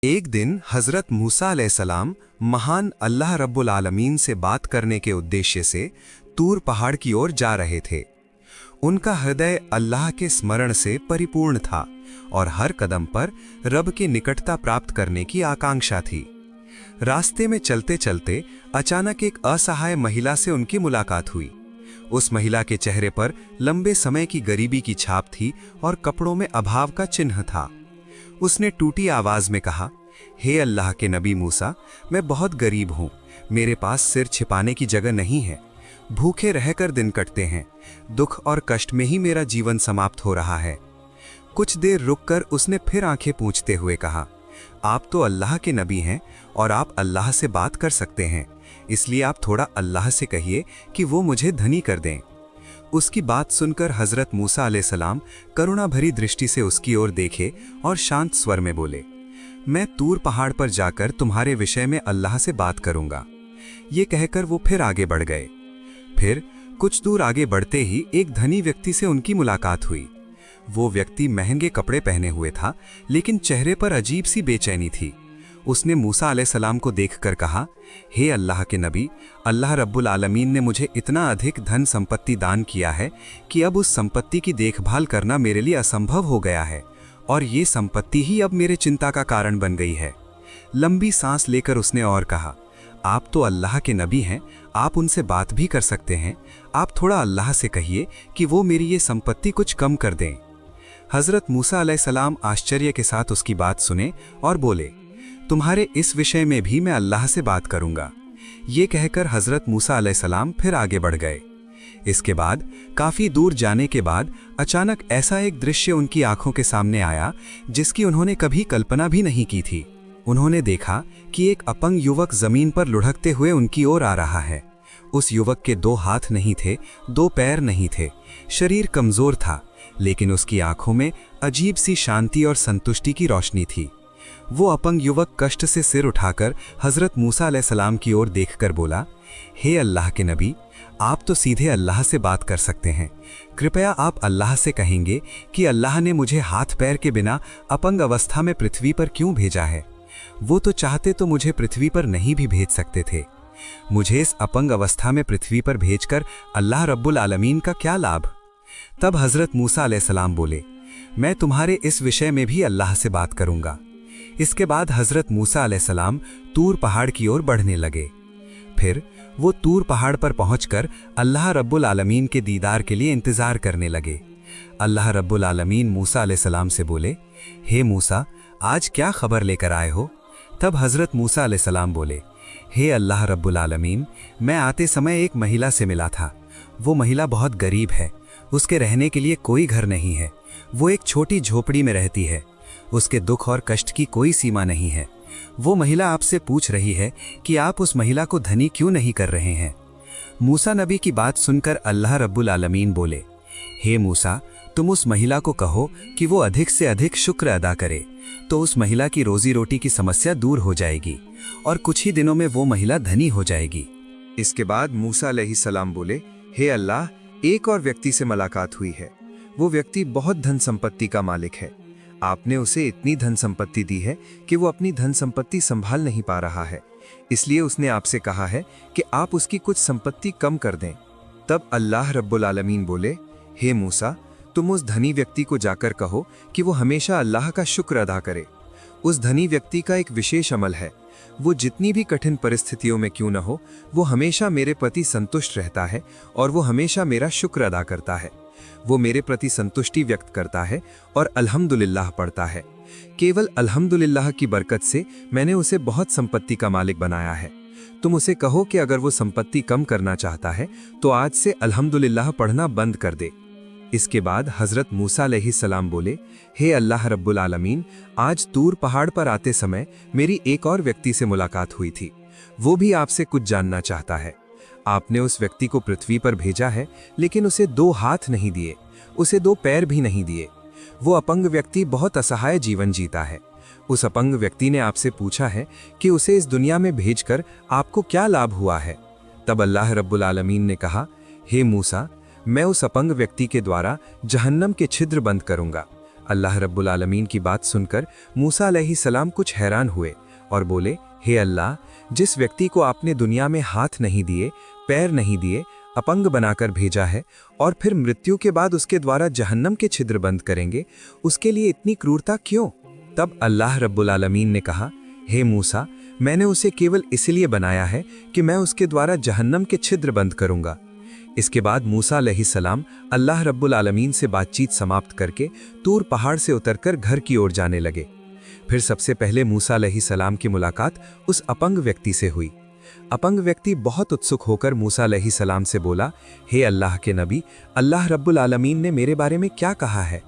एक दिन हज़रत मूसा अलैहिस्सलाम महान अल्लाह रब्बुल आलमीन से बात करने के उद्देश्य से तूर पहाड़ की ओर जा रहे थे। उनका हृदय अल्लाह के स्मरण से परिपूर्ण था और हर कदम पर रब की निकटता प्राप्त करने की आकांक्षा थी। रास्ते में चलते चलते अचानक एक असहाय महिला से उनकी मुलाकात हुई। उस महिला के चेहरे पर लंबे समय की गरीबी की छाप थी और कपड़ों में अभाव का चिन्ह था। उसने टूटी आवाज में कहा, हे अल्लाह के नबी मूसा, मैं बहुत गरीब हूँ। मेरे पास सिर छिपाने की जगह नहीं है। भूखे रहकर दिन कटते हैं। दुख और कष्ट में ही मेरा जीवन समाप्त हो रहा है। कुछ देर रुककर उसने फिर आंखें पूंछते हुए कहा, आप तो अल्लाह के नबी हैं और आप अल्लाह से बात कर सकते हैं, इसलिए आप थोड़ा अल्लाह से कहिए कि वो मुझे धनी कर दें। उसकी बात सुनकर हज़रत मूसा अलैहिस्सलाम करुणा भरी दृष्टि से उसकी ओर देखे और शांत स्वर में बोले, मैं तूर पहाड़ पर जाकर तुम्हारे विषय में अल्लाह से बात करूंगा। ये कहकर वो फिर आगे बढ़ गए। फिर कुछ दूर आगे बढ़ते ही एक धनी व्यक्ति से उनकी मुलाकात हुई। वो व्यक्ति महंगे कपड़े पहने हुए था, लेकिन चेहरे पर अजीब सी बेचैनी थी। उसने मूसा अलैहिस्सलाम को देखकर कहा, हे अल्लाह के नबी, अल्लाह रब्बुल आलमीन ने मुझे इतना अधिक धन संपत्ति दान किया है कि अब उस संपत्ति की देखभाल करना मेरे लिए असंभव हो गया है और ये संपत्ति ही अब मेरे चिंता का कारण बन गई है। लंबी सांस लेकर उसने और कहा, आप तो अल्लाह के नबी हैं, आप उनसे बात भी कर सकते हैं। आप थोड़ा अल्लाह से कहिए कि वो मेरी ये संपत्ति कुछ कम कर दें। हज़रत मूसा अलैहिस्सलाम आश्चर्य के साथ उसकी बात सुने और बोले, तुम्हारे इस विषय में भी मैं अल्लाह से बात करूंगा। ये कहकर हज़रत मूसा अलैहिस्सलाम फिर आगे बढ़ गए। इसके बाद काफ़ी दूर जाने के बाद अचानक ऐसा एक दृश्य उनकी आंखों के सामने आया जिसकी उन्होंने कभी कल्पना भी नहीं की थी। उन्होंने देखा कि एक अपंग युवक जमीन पर लुढ़कते हुए उनकी ओर आ रहा है। उस युवक के 2 हाथ नहीं थे, 2 पैर नहीं थे, शरीर कमज़ोर था, लेकिन उसकी आंखों में अजीब सी शांति और संतुष्टि की रोशनी थी। वो अपंग युवक कष्ट से सिर उठाकर हज़रत मूसा अलैहिस्सलाम की ओर देखकर बोला, हे अल्लाह के नबी, आप तो सीधे अल्लाह से बात कर सकते हैं। कृपया आप अल्लाह से कहेंगे कि अल्लाह ने मुझे हाथ पैर के बिना अपंग अवस्था में पृथ्वी पर क्यों भेजा है। वो तो चाहते तो मुझे पृथ्वी पर नहीं भी भेज सकते थे। मुझे इस अपंग अवस्था में पृथ्वी पर भेजकर अल्लाह रब्बुल आलमीन का क्या लाभ। तब हज़रत मूसा अलैहिस्सलाम बोले, मैं तुम्हारे इस विषय में भी अल्लाह से बात करूंगा। इसके बाद हज़रत मूसा अलैहिस्सलाम तूर पहाड़ की ओर बढ़ने लगे। फिर वो तूर पहाड़ पर पहुंचकर अल्लाह रब्बुल आलमीन के दीदार के लिए इंतज़ार करने लगे। अल्लाह रब्बुल आलमीन मूसा अलैहिस्सलाम से बोले, हे मूसा, आज क्या खबर लेकर आए हो। तब हज़रत मूसा अलैहिस्सलाम बोले, हे अल्लाह रब्बुल आलमीन, मैं आते समय एक महिला से मिला था। वो महिला बहुत गरीब है, उसके रहने के लिए कोई घर नहीं है। वो एक छोटी झोपड़ी में रहती है। उसके दुख और कष्ट की कोई सीमा नहीं है। वो महिला आपसे पूछ रही है कि आप उस महिला को धनी क्यों नहीं कर रहे हैं। मूसा नबी की बात सुनकर अल्लाह रब्बुल आलमीन बोले, हे मूसा, तुम उस महिला को कहो कि वो अधिक से अधिक शुक्र अदा करे, तो उस महिला की रोजी रोटी की समस्या दूर हो जाएगी और कुछ ही दिनों में वो महिला धनी हो जाएगी। इसके बाद मूसा अलैहिस्सलाम बोले, हे अल्लाह, एक और व्यक्ति से मुलाकात हुई है। वो व्यक्ति बहुत धन संपत्ति का मालिक है। आपने उसे इतनी धन संपत्ति दी है कि वो अपनी धन संपत्ति संभाल नहीं पा रहा है, इसलिए उसने आपसे कहा है कि आप उसकी कुछ संपत्ति कम कर दें। तब अल्लाह रब्बुल आलमीन बोले, हे मूसा, तुम उस धनी व्यक्ति को जाकर कहो कि वो हमेशा अल्लाह का शुक्र अदा करे। उस धनी व्यक्ति का एक विशेष अमल है, वो जितनी भी कठिन परिस्थितियों में क्यों न हो, वो हमेशा मेरे प्रति संतुष्ट रहता है और वो हमेशा मेरा शुक्र अदा करता है। वो मेरे प्रति संतुष्टि व्यक्त करता है और अल्हम्दुलिल्लाह पढ़ता है। केवल अल्हम्दुलिल्लाह की बरकत से मैंने उसे बहुत संपत्ति का मालिक बनाया है। तुम उसे कहो कि अगर वो संपत्ति कम करना चाहता है तो आज से अल्हम्दुलिल्लाह पढ़ना बंद कर दे। इसके बाद हज़रत मूसा अलैहिस्सलाम बोले, हे अल्लाह रब्बुल आलमीन, आज तूर पहाड़ पर आते समय मेरी एक और व्यक्ति से मुलाकात हुई थी। वो भी आपसे कुछ जानना चाहता है। आपने उस व्यक्ति को पृथ्वी पर भेजा है, लेकिन उसे 2 हाथ नहीं दिए, उसे 2 पैर भी नहीं दिए। वो अपंग व्यक्ति बहुत असहाय जीवन जीता है। उस अपंग व्यक्ति ने आपसे पूछा है कि उसे इस दुनिया में भेजकर आपको क्या लाभ हुआ है। तब अल्लाह रब्बुल आलमीन ने कहा, हे मूसा, मैं उस अपंग व्यक्ति के द्वारा जहन्नम के छिद्र बंद करूंगा। अल्लाह रब्बुल आलमीन की बात सुनकर मूसा अलैहिस्सलाम कुछ हैरान हुए और बोले, हे अल्लाह, जिस व्यक्ति को आपने दुनिया में हाथ नहीं दिए, पैर नहीं दिए, अपंग बनाकर भेजा है और फिर मृत्यु के बाद उसके द्वारा जहन्नम के छिद्र बंद करेंगे, उसके लिए इतनी क्रूरता क्यों? तब अल्लाह रब्बुल आलमीन ने कहा, हे मूसा, मैंने उसे केवल इसलिए बनाया है कि मैं उसके द्वारा जहन्नम के छिद्र बंद करूंगा। इसके बाद मूसा अलैहिस्सलाम अल्लाह रब्बुल आलमीन से बातचीत समाप्त करके तूर पहाड़ से उतरकर घर की ओर जाने लगे। फिर सबसे पहले मूसा अलैहिस्सलाम की मुलाकात उस अपंग व्यक्ति से हुई। अपंग व्यक्ति बहुत उत्सुक होकर मूसा अलैहिस्सलाम से बोला, हे अल्लाह के नबी, अल्लाह रब्बुल आलमीन ने मेरे बारे में क्या कहा है?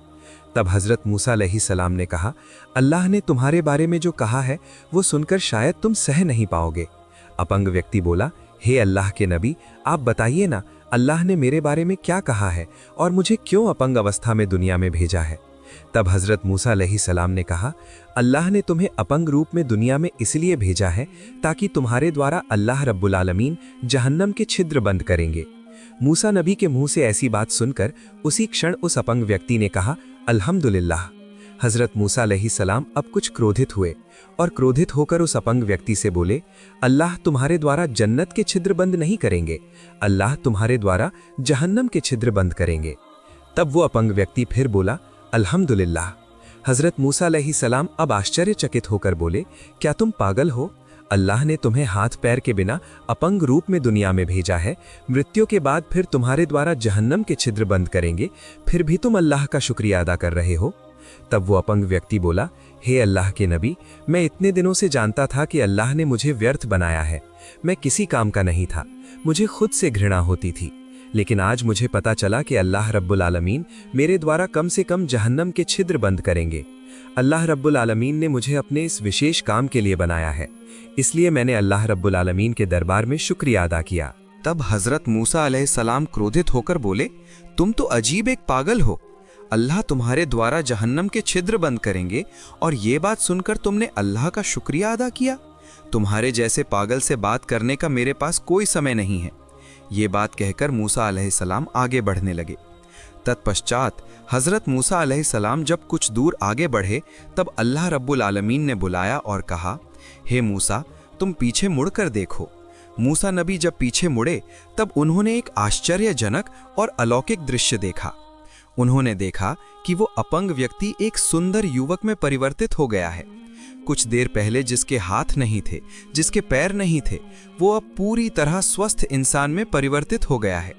तब हज़रत मूसा अलैहिस्सलाम ने कहा, अल्लाह ने तुम्हारे बारे में जो कहा है वो सुनकर शायद तुम सह नहीं पाओगे। अपंग व्यक्ति बोला, हे अल्लाह के नबी, आप बताइए ना, अल्लाह ने मेरे बारे में क्या कहा है और मुझे क्यों अपंग अवस्था में दुनिया में भेजा है? तब हज़रत मूसा अलैहिस्सलाम ने कहा, अल्लाह ने तुम्हें अपंग रूप में दुनिया में इसलिए भेजा है ताकि तुम्हारे द्वारा अल्लाह रब्बुल आलमीन जहन्नम के छिद्र बंद करेंगे। मूसा नबी के मुंह से ऐसी बात सुनकर उसी क्षण उस अपंग व्यक्ति ने कहा, अल्हम्दुलिल्लाह। हज़रत मूसा अलैहिस्सलाम अब कुछ क्रोधित हुए और क्रोधित होकर उस अपंग व्यक्ति से बोले, अल्लाह तुम्हारे द्वारा जन्नत के छिद्र बंद नहीं करेंगे, अल्लाह तुम्हारे द्वारा जहन्नम के छिद्र बंद करेंगे। तब वो अपंग व्यक्ति फिर बोला, अल्हम्दुलिल्लाह। हज़रत मूसा अलैहिस्सलाम अब आश्चर्यचकित होकर बोले, क्या तुम पागल हो? अल्लाह ने तुम्हें हाथ पैर के बिना अपंग रूप में दुनिया में भेजा है, मृत्यु के बाद फिर तुम्हारे द्वारा जहन्नम के छिद्र बंद करेंगे, फिर भी तुम अल्लाह का शुक्रिया अदा कर रहे हो? तब वो अपंग व्यक्ति बोला, हे अल्लाह के नबी, मैं इतने दिनों से जानता था कि अल्लाह ने मुझे व्यर्थ बनाया है, मैं किसी काम का नहीं था, मुझे खुद से घृणा होती थी, लेकिन आज मुझे पता चला कि अल्लाह रब्बुल आलमीन मेरे द्वारा कम से कम जहन्नम के छिद्र बंद करेंगे। अल्लाह रब्बुल आलमीन ने मुझे अपने इस विशेष काम के लिए बनाया है, इसलिए मैंने अल्लाह रब्बुल आलमीन के दरबार में शुक्रिया अदा किया। तब हज़रत मूसा अलैहिस्सलाम क्रोधित होकर बोले, तुम तो अजीब एक पागल हो, अल्लाह तुम्हारे द्वारा जहन्नम के छिद्र बंद करेंगे और ये बात सुनकर तुमने अल्लाह का शुक्रिया अदा किया? तुम्हारे जैसे पागल से बात करने का मेरे पास कोई समय नहीं है। ये बात कहकर मूसा अलैहिस्सलाम आगे बढ़ने लगे। तत्पश्चात हज़रत मूसा अलैहिस्सलाम जब कुछ दूर आगे बढ़े तब अल्लाह रब्बुल आलमीन ने बुलाया और कहा, हे मूसा, तुम पीछे मुड़कर देखो। मूसा नबी जब पीछे मुड़े तब उन्होंने एक आश्चर्यजनक और अलौकिक दृश्य देखा। उन्होंने देखा कि वो अपंग व्यक्ति एक सुंदर युवक में परिवर्तित हो गया है। कुछ देर पहले जिसके हाथ नहीं थे, जिसके पैर नहीं थे, वो अब पूरी तरह स्वस्थ इंसान में परिवर्तित हो गया है।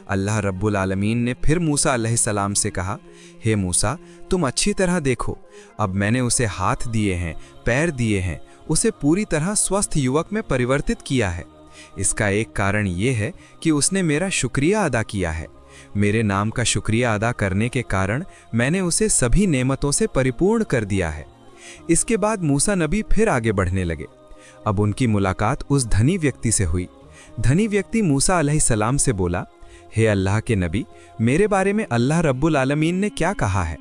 अल्लाह रब्बुल आलमीन ने फिर मूसा अलैहिस्सलाम से कहा, हे मूसा, तुम अच्छी तरह देखो, अब मैंने उसे हाथ दिए हैं, पैर दिए हैं, उसे पूरी तरह स्वस्थ युवक में परिवर्तित किया है। इसका एक कारण ये है कि उसने मेरा शुक्रिया अदा किया है। मेरे नाम का शुक्रिया अदा करने के कारण मैंने उसे सभी नेमतों से परिपूर्ण कर दिया है। इसके बाद मूसा नबी फिर आगे बढ़ने लगे। अब उनकी मुलाकात उस धनी व्यक्ति से हुई। धनी व्यक्ति मूसा अलैहिस्सलाम से बोला, हे अल्लाह के नबी, मेरे बारे में अल्लाह रब्बुल आलमीन ने क्या कहा है?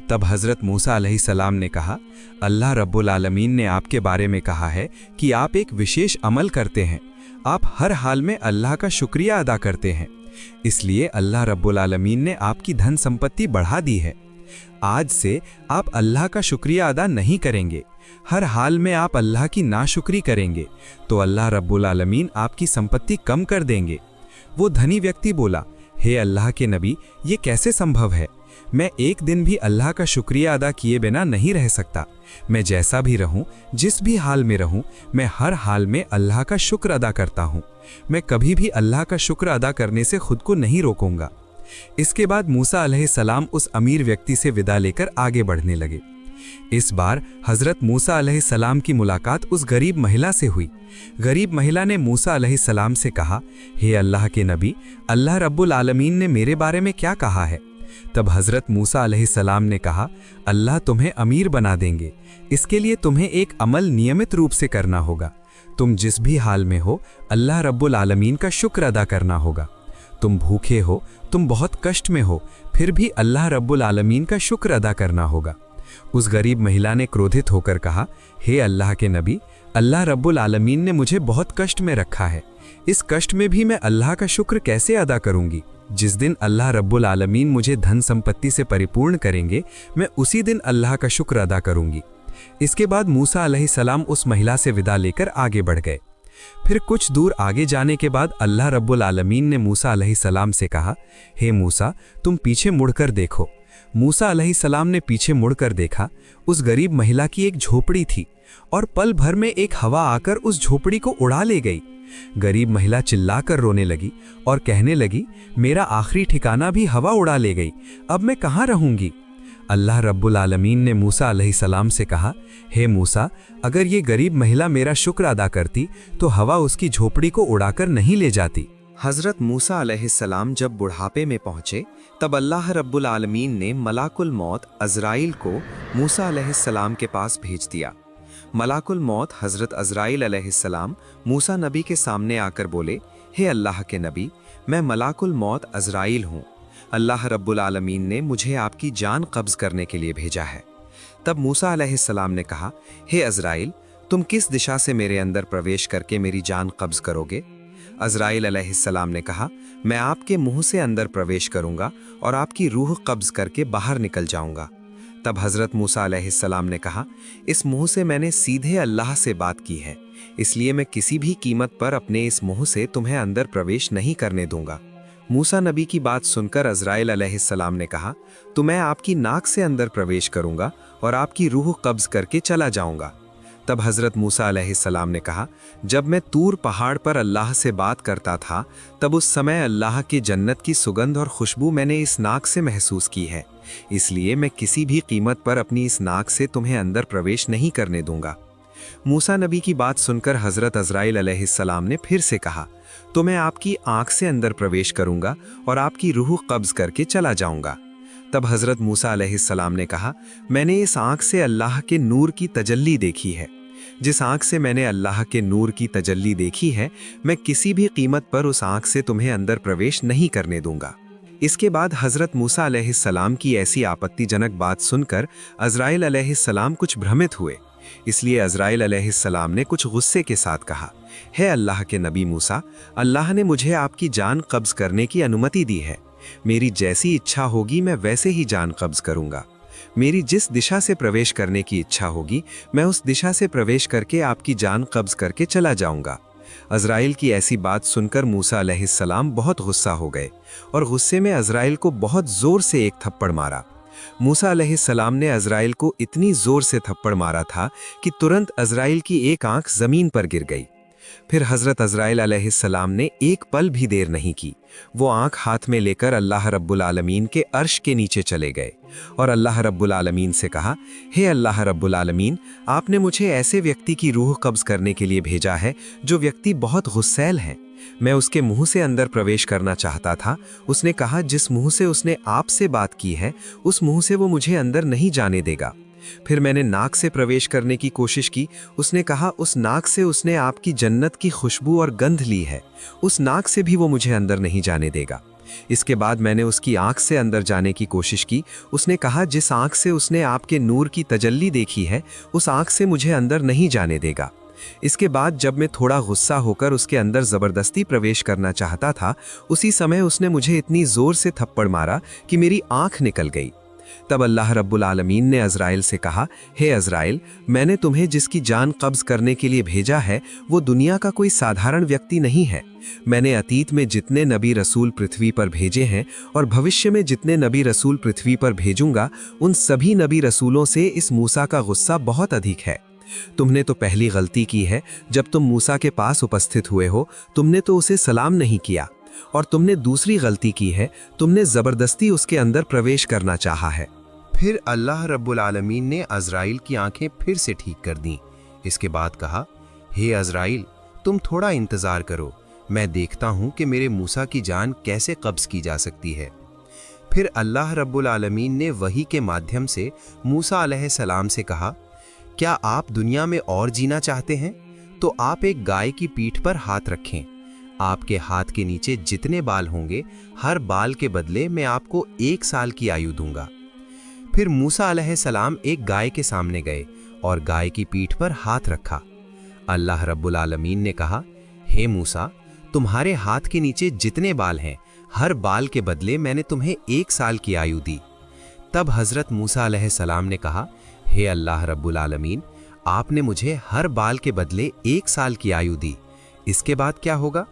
तब हज़रत मूसा अलैहिस्सलाम ने कहा, अल्लाह रब्बुल आलमीन ने आपके बारे में कहा है कि आप एक विशेष अमल करते हैं, आप हर हाल में अल्लाह का शुक्रिया अदा करते हैं, इसलिए अल्लाह रब्बुल आलमीन ने आपकी धन संपत्ति बढ़ा दी है। आज से आप अल्लाह का शुक्रिया अदा नहीं करेंगे, हर हाल में आप अल्लाह की नाशुक्री करेंगे तो अल्लाह रब्बुल आलमीन आपकी संपत्ति कम कर देंगे। वो धनी व्यक्ति बोला, हे अल्लाह के नबी, ये कैसे संभव है? मैं एक दिन भी अल्लाह का शुक्रिया अदा किए बिना नहीं रह सकता। मैं जैसा भी रहूं, जिस भी हाल में रहूं, मैं हर हाल में अल्लाह का शुक्र अदा करता हूं। मैं कभी भी अल्लाह का शुक्र अदा करने से खुद को नहीं रोकूंगा। इसके बाद मूसा अलैहिस्सलाम उस अमीर व्यक्ति से विदा लेकर आगे बढ़ने लगे। इस बार हज़रत मूसा अलैहिस्सलाम की मुलाकात उस गरीब महिला से हुई। गरीब महिला ने मूसा अलैहिस्सलाम से कहा, हे अल्लाह के नबी, अल्लाह रब्बुल आलमीन ने मेरे बारे में क्या कहा है? तब हज़रत मूसा अलैहिस्सलाम ने कहा, अल्लाह तुम्हें अमीर बना देंगे, इसके लिए तुम्हें एक अमल नियमित रूप से करना होगा। तुम जिस भी हाल में हो, अल्लाह रब्बुल आलमीन का शुक्र अदा करना होगा। तुम भूखे हो, तुम बहुत कष्ट में हो, फिर भी अल्लाह रब्बुल आलमीन का शुक्र अदा करना होगा। उस गरीब महिला ने क्रोधित होकर कहा, हे अल्लाह के नबी, अल्लाह रब्बुल आलमीन ने मुझे बहुत कष्ट में रखा है, इस कष्ट में भी मैं अल्लाह का शुक्र कैसे अदा करूंगी? जिस दिन अल्लाह रब्बुल आलमीन मुझे धन संपत्ति से परिपूर्ण करेंगे, मैं उसी दिन अल्लाह का शुक्र अदा करूंगी। इसके बाद मूसा अलैहिस्सलाम उस महिला से विदा लेकर आगे बढ़ गए। फिर कुछ दूर आगे जाने के बाद अल्लाह रब्बुल आलमीन ने मूसा अलैहिस्सलाम से कहा, हे मूसा, तुम पीछे मुड़कर देखो। मूसा अलैहिस्सलाम ने पीछे मुड़कर देखा। उस गरीब महिला की एक झोपड़ी थी और पल भर में एक हवा आकर उस झोपड़ी को उड़ा ले गई। गरीब महिला चिल्लाकर रोने लगी और कहने लगी, मेरा आखिरी ठिकाना भी हवा उड़ा ले गई, अब मैं कहाँ रहूंगी। अल्लाह रब्बुल आलमीन ने मूसा अलैहिस्सलाम से कहा, हे मूसा, अगर ये गरीब महिला मेरा शुक्र अदा करती तो हवा उसकी झोपड़ी को उड़ाकर नहीं ले जाती। हज़रत मूसा अलैहिस्सलाम जब बुढ़ापे में पहुँचे तब अल्लाह रब्बुल आलमीन ने मलाकुल मौत अज़राइल को मूसा अलैहिस्सलाम के पास भेज दिया। मलाकुल मौत हज़रत अज़राइल अलैहिस्सलाम मूसा नबी के सामने आकर बोले, हे अल्लाह के नबी, मैं मलाकुल मौत अज़राइल हूँ। अल्लाह रब्बुल आलमीन ने मुझे आपकी जान कब्ज़ करने के लिए भेजा है। तब मूसा अलैहिस्सलाम ने कहा, हे अज़राइल, तुम किस दिशा से मेरे अंदर प्रवेश करके मेरी जान कब्ज़ करोगे? अज़राइल अलैहिस्सलाम ने कहा, मैं आपके मुंह से अंदर प्रवेश करूंगा और आपकी रूह कब्ज़ करके बाहर निकल जाऊंगा। तब हज़रत मूसा अलैहिस्सलाम ने कहा, इस मुंह से मैंने सीधे अल्लाह से बात की है, इसलिए मैं किसी भी कीमत पर अपने इस मुंह से तुम्हें अंदर प्रवेश नहीं करने दूंगा। मूसा नबी की बात सुनकर अज़राइल अलैहिस्सलाम ने कहा, तो मैं आपकी नाक से अंदर प्रवेश करूंगा और आपकी रूह कब्ज़ करके चला जाऊंगा। तब हज़रत मूसा अलैहिस्सलाम ने कहा, जब मैं तूर पहाड़ पर अल्लाह से बात करता था तब उस समय अल्लाह की जन्नत की सुगंध और खुशबू मैंने इस नाक से महसूस की है, इसलिए मैं किसी भी कीमत पर अपनी इस नाक से तुम्हें अंदर प्रवेश नहीं करने दूंगा। मूसा नबी की बात सुनकर हज़रत अज़राइल अलैहिस्सलाम ने फिर से कहा, तो मैं आपकी आँख से अंदर प्रवेश करूंगा और आपकी रूह कब्ज़ करके चला जाऊंगा। तब हज़रत मूसा अलैहिस्सलाम ने कहा, मैंने इस आँख से अल्लाह के नूर की तजल्ली देखी है। जिस आँख से मैंने अल्लाह के नूर की तजल्ली देखी है, मैं किसी भी कीमत पर उस आँख से तुम्हें अंदर प्रवेश नहीं करने दूंगा। इसके बाद हज़रत मूसा अलैहिस्सलाम की ऐसी आपत्तिजनक बात सुनकर अज़राइल अलैहिस्सलाम कुछ भ्रमित हुए। इसलिए अज़राइल अलैहिस्सलाम ने कुछ गुस्से के साथ कहा, हे अल्लाह के नबी मूसा, अल्लाह ने मुझे आपकी जान कब्ज़ करने की अनुमति दी है। मेरी जैसी इच्छा होगी मैं वैसे ही जान कब्ज़ करूंगा। मेरी जिस दिशा से प्रवेश करने की इच्छा होगी मैं उस दिशा से प्रवेश करके आपकी जान कब्ज़ करके चला जाऊंगा। अज़राइल की ऐसी बात सुनकर मूसा अलैहिस्सलाम बहुत गुस्सा हो गए और गुस्से में अज़राइल को बहुत ज़ोर से एक थप्पड़ मारा। मूसा अलैहिस्सलाम ने अज़राइल को इतनी ज़ोर से थप्पड़ मारा था कि तुरंत अज़राइल की एक आंख ज़मीन पर गिर गई। फिर हज़रत अज़राइल अलैहिस्सलाम ने एक पल भी देर नहीं की, वो आंख हाथ में लेकर अल्लाह रब्बुल आलमीन के अर्श के नीचे चले गए और अल्लाह रब्बुल आलमीन से कहा, हे अल्लाह रब्बुल आलमीन, आपने मुझे ऐसे व्यक्ति की रूह कब्ज़ करने के लिए भेजा है जो व्यक्ति बहुत गुस्सैल है। मैं उसके मुंह से अंदर प्रवेश करना चाहता था। उसने कहा, जिस मुंह से उसने आपसे बात की है उस मुंह से वो मुझे अंदर नहीं जाने देगा। फिर मैंने नाक से प्रवेश करने की कोशिश की। उसने कहा, उस नाक से उसने आपकी जन्नत की खुशबू और गंध ली है, उस नाक से भी वो मुझे अंदर नहीं जाने देगा। इसके बाद मैंने उसकी आंख से अंदर जाने की कोशिश की। उसने कहा, जिस आंख से उसने आपके नूर की तजल्ली देखी है उस आंख से मुझे अंदर नहीं जाने देगा। इसके बाद जब मैं थोड़ा गुस्सा होकर उसके अंदर ज़बरदस्ती प्रवेश करना चाहता था, उसी समय उसने मुझे इतनी ज़ोर से थप्पड़ मारा कि मेरी आंख निकल गई। तब अल्लाह रब्बुल आलमीन ने अज़राइल से कहा, हे अज़राइल, मैंने तुम्हें जिसकी जान कब्ज़ करने के लिए भेजा है वो दुनिया का कोई साधारण व्यक्ति नहीं है। मैंने अतीत में जितने नबी रसूल पृथ्वी पर भेजे हैं और भविष्य में जितने नबी रसूल पृथ्वी पर भेजूंगा, उन सभी नबी रसूलों से इस मूसा का गुस्सा बहुत अधिक है। तुमने तो पहली गलती की है। जब तुम मूसा के पास उपस्थित हुए हो तुमने तो उसे सलाम नहीं किया, और तुमने दूसरी गलती की है, तुमने ज़बरदस्ती उसके अंदर प्रवेश करना चाहा है। फिर अल्लाह रब्बुल आलमीन ने अज़राइल की आंखें फिर से ठीक कर दीं। इसके बाद कहा, हे अज़राइल, तुम थोड़ा इंतज़ार करो, मैं देखता हूँ कि मेरे मूसा की जान कैसे कब्ज़ की जा सकती है। फिर अल्लाह रब्बुल आलमीन ने वही के माध्यम से मूसा अलैहिस्सलाम से कहा, क्या आप दुनिया में और जीना चाहते हैं तो आप एक गाय की पीठ पर हाथ रखें। आपके हाथ के नीचे जितने बाल होंगे हर बाल के बदले मैं आपको 1 साल की आयु दूंगा। फिर मूसा अलैहिस्सलाम एक गाय के सामने गए और गाय की पीठ पर हाथ रखा। अल्लाह रब्बुल आलमीन ने कहा, हे मूसा, तुम्हारे हाथ के नीचे जितने बाल हैं हर बाल के बदले मैंने तुम्हें 1 साल की आयु दी। तब हज़रत मूसा अलैहिस्सलाम ने कहा, हे अल्लाह रब्बुल आलमीन, आपने मुझे हर बाल के बदले 1 साल की आयु दी, इसके बाद क्या होगा?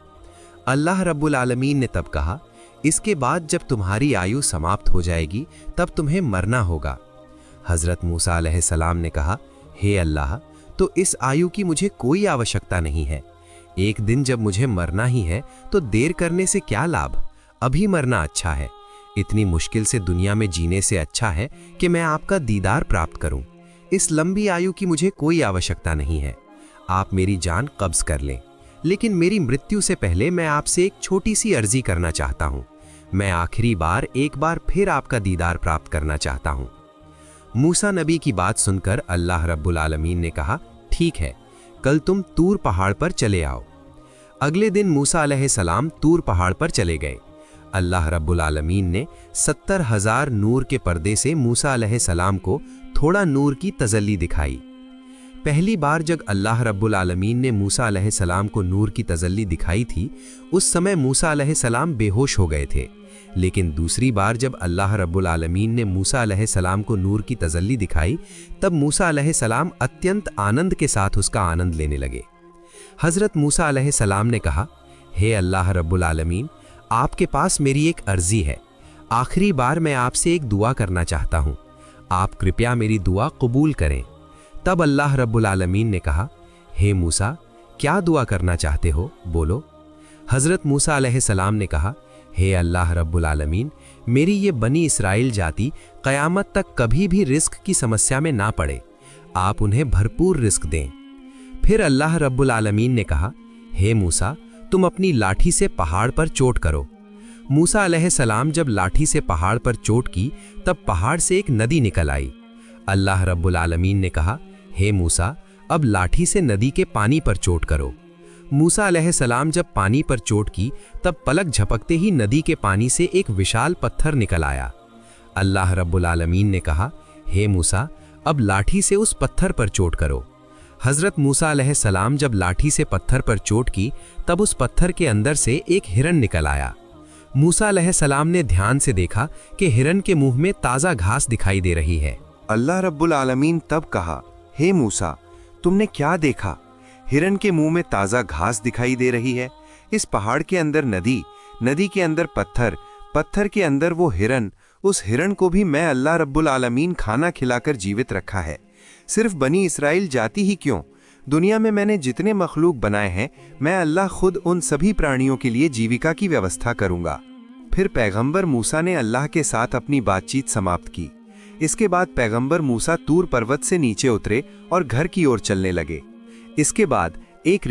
अल्लाह रब्बुल आलमीन ने तब कहा, इसके बाद जब तुम्हारी आयु समाप्त हो जाएगी तब तुम्हें मरना होगा। हज़रत मूसा अलैहिस्सलाम ने कहा, हे अल्लाह, तो इस आयु की मुझे कोई आवश्यकता नहीं है। एक दिन जब मुझे मरना ही है तो देर करने से क्या लाभ? अभी मरना अच्छा है। इतनी मुश्किल से दुनिया में जीने से अच्छा है कि मैं आपका दीदार प्राप्त करूं। इस लंबी आयु की मुझे कोई आवश्यकता नहीं है। आप मेरी जान कब्ज कर लें, लेकिन मेरी मृत्यु से पहले मैं आपसे एक छोटी सी अर्जी करना चाहता हूं। मैं आखिरी बार एक बार फिर आपका दीदार प्राप्त करना चाहता हूं। मूसा नबी की बात सुनकर अल्लाह रब्बुल आलमीन ने कहा, ठीक है, कल तुम तूर पहाड़ पर चले आओ। अगले दिन मूसा अलैहिस्सलाम तूर पहाड़ पर चले गए। अल्लाह रब्बुल आलमीन ने 70,000 नूर के पर्दे से मूसा अलैहिस्सलाम को थोड़ा नूर की तजल्ली दिखाई। पहली बार जब अल्लाह रब्बुल आलमीन ने मूसा अलैहिस्सलाम को नूर की तजल्ली दिखाई थी, उस समय मूसा अलैहिस्सलाम बेहोश हो गए थे। लेकिन दूसरी बार जब अल्लाह रब्बुल आलमीन ने मूसा अलैहिस्सलाम को नूर की तजल्ली दिखाई, तब मूसा अलैहिस्सलाम अत्यंत आनंद के साथ उसका आनंद लेने लगे। हज़रत मूसा अलैहिस्सलाम ने कहा, हे अल्लाह रब्बुल आलमीन, आपके पास मेरी एक अर्जी है। आखिरी बार मैं आपसे एक दुआ करना चाहता हूँ, आप कृपया मेरी दुआ कबूल करें। तब अल्लाह रब्बुल आलमीन ने कहा, हे मूसा, क्या दुआ करना चाहते हो, बोलो। हज़रत मूसा अलैहिस्सलाम ने कहा, हे अल्लाह रब्बुल आलमीन, मेरी ये बनी इसराइल जाति क़यामत तक कभी भी रिस्क की समस्या में ना पड़े, आप उन्हें भरपूर रिस्क दें। फिर अल्लाह रब्बुल आलमीन ने कहा, हे मूसा, तुम अपनी लाठी से पहाड़ पर चोट करो। मूसा अलैहिस्सलाम जब लाठी से पहाड़ पर चोट की, तब पहाड़ से एक नदी निकल आई। अल्लाह रब्बुल आलमीन ने कहा, हे मूसा, अब लाठी से नदी के पानी पर चोट करो। मूसा अलैहिस्सलाम जब पानी पर चोट की, तब पलक झपकते ही नदी के पानी से एक विशाल पत्थर निकल आया। अल्लाह रब्बुल आलमीन ने कहा, हे मूसा, अब लाठी से उस पत्थर पर चोट करो। हज़रत मूसा अलैहिस्सलाम जब लाठी से पत्थर पर चोट की, तब उस पत्थर के अंदर से एक हिरन निकल आया। मूसा अलैहिस्सलाम ने ध्यान से देखा कि हिरन के मुंह में ताज़ा घास दिखाई दे रही है। अल्लाह रब्बुल आलमीन तब कहा, हे मूसा, तुमने क्या देखा? हिरन के मुंह में ताज़ा घास दिखाई दे रही है। इस पहाड़ के अंदर नदी, नदी के अंदर पत्थर, पत्थर के अंदर वो हिरन। उस हिरन को भी मैं अल्लाह रब्बुल आलमीन खाना खिलाकर जीवित रखा है। सिर्फ बनी इसराइल जाति ही क्यों, दुनिया में मैंने जितने मखलूक बनाए हैं, मैं अल्लाह खुद उन सभी प्राणियों के लिए जीविका की व्यवस्था करूंगा। फिर पैगंबर मूसा ने अल्लाह के साथ अपनी बातचीत समाप्त की। इसके बाद पैगंबर मूसा तूर पर्वत से नीचे उतरे और घर की ओर चलने लगे। इसके बाद एक